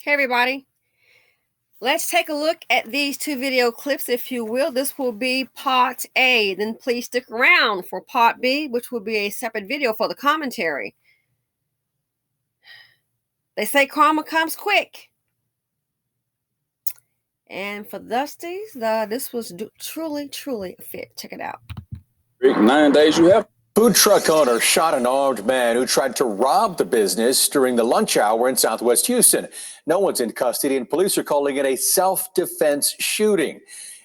Hey everybody, let's take a look at these two video clips, if you will. This will be part A, then please stick around for part B, which will be a separate video for the commentary. They say karma comes quick. And for Dusty's, this was truly a fit. Check it out. 9 days you have. Food truck owner shot an armed man who tried to rob the business during the lunch hour in Southwest Houston. No one's in custody, and police are calling it a self-defense shooting.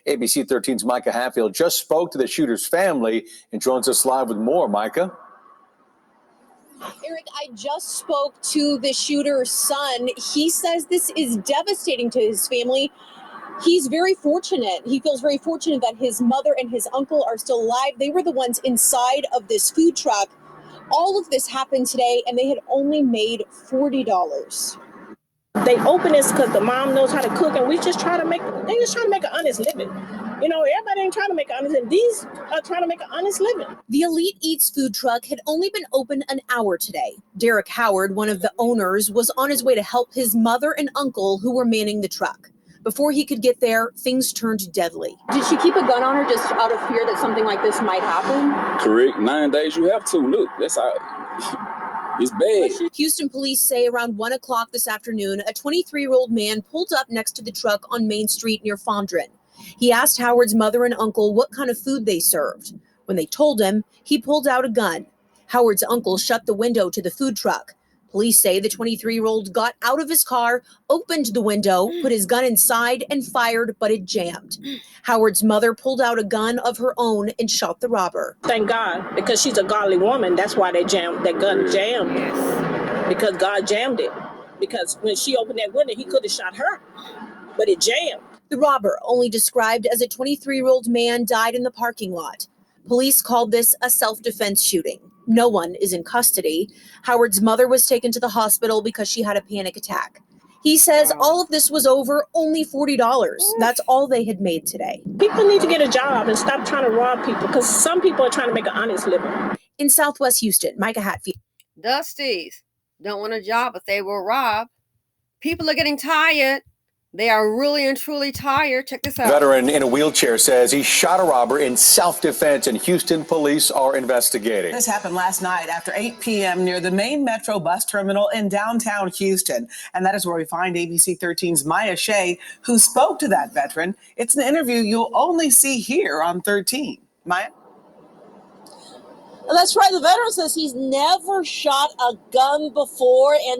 ABC 13's Micah Hatfield just spoke to the shooter's family and joins us live with more. Micah? Eric, I just spoke to the shooter's son. He says this is devastating to his family. He's very fortunate. He feels very fortunate that his mother and his uncle are still alive. They were the ones inside of this food truck. All of this happened today, and they had only made $40. They open this because the mom knows how to cook, and they just trying to make an honest living. You know, everybody ain't trying to make an honest living. These are trying to make an honest living. The Elite Eats food truck had only been open an hour today. Derek Howard, one of the owners, was on his way to help his mother and uncle who were manning the truck. Before he could get there, things turned deadly. Did she keep a gun on her just out of fear that something like this might happen? Correct. 9 days you have to. Look, that's how it's bad. Houston police say around 1 o'clock this afternoon, a 23-year-old man pulled up next to the truck on Main Street near Fondren. He asked Howard's mother and uncle what kind of food they served. When they told him, he pulled out a gun. Howard's uncle shut the window to the food truck. Police say the 23-year-old got out of his car, opened the window, put his gun inside, and fired, but it jammed. Howard's mother pulled out a gun of her own and shot the robber. Thank God, because she's a godly woman. That's why that gun jammed. Because God jammed it. Because when she opened that window, he could have shot her, but it jammed. The robber, only described as a 23-year-old man, died in the parking lot. Police called this a self-defense shooting. No one is in custody. Howard's mother was taken to the hospital because she had a panic attack. He says all of this was over only $40. That's all they had made today. People need to get a job and stop trying to rob people, because some people are trying to make an honest living. In Southwest Houston, Micah Hatfield. Dusty's don't want a job, but they will rob. People are getting tired. They are really and truly tired. Check this out. Veteran in a wheelchair says he shot a robber in self-defense, and Houston police are investigating. This happened last night after 8 p.m. near the main Metro bus terminal in downtown Houston. And that is where we find ABC 13's Maya Shea, who spoke to that veteran. It's an interview you'll only see here on 13. Maya? That's right. The veteran says he's never shot a gun before it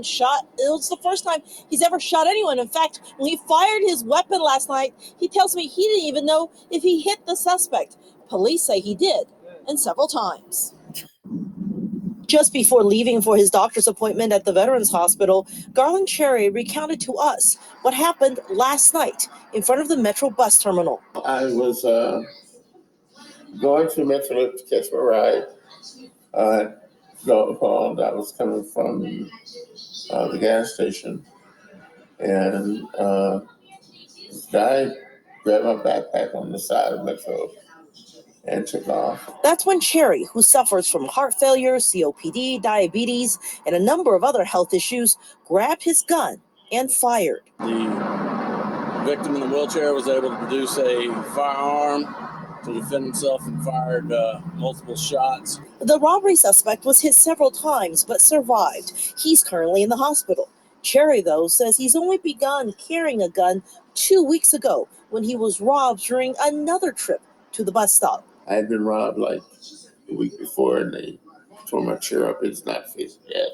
was the first time he's ever shot anyone. In fact, when he fired his weapon last night, he tells me he didn't even know if he hit the suspect. Police say he did, and several times. Just before leaving for his doctor's appointment at the Veterans Hospital, Garland Cherry recounted to us what happened last night in front of the Metro bus terminal. I was going to Metro to catch my ride. I was coming from the gas station, and this guy grabbed my backpack on the side of Metro and took off. That's when Cherry, who suffers from heart failure, COPD, diabetes, and a number of other health issues, grabbed his gun and fired. The victim in the wheelchair was able to produce a firearm to defend himself and fired multiple shots. The robbery suspect was hit several times but survived. He's currently in the hospital. Cherry, though, says he's only begun carrying a gun 2 weeks ago when he was robbed during another trip to the bus stop. I had been robbed like the week before, and they tore my chair up. It's not facing yet.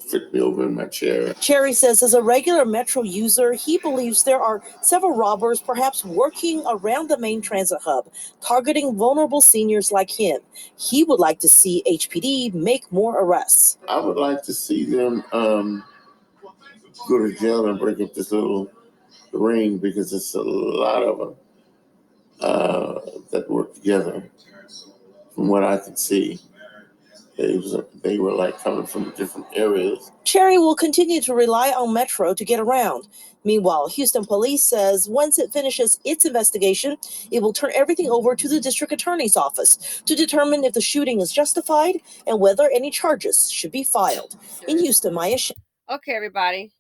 Flipped me over in my chair. Cherry says as a regular Metro user, he believes there are several robbers perhaps working around the main transit hub, targeting vulnerable seniors like him. He would like to see HPD make more arrests. I would like to see them go to jail and break up this little ring, because it's a lot of them that work together. From what I could see, they were like coming from different areas. Cherry will continue to rely on Metro to get around. Meanwhile, Houston police says once it finishes its investigation, it will turn everything over to the district attorney's office to determine if the shooting is justified and whether any charges should be filed. In Houston, Maya Shea. Okay, everybody.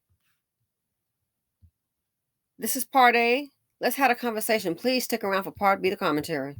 This is part A. Let's have a conversation. Please stick around for part B, the commentary.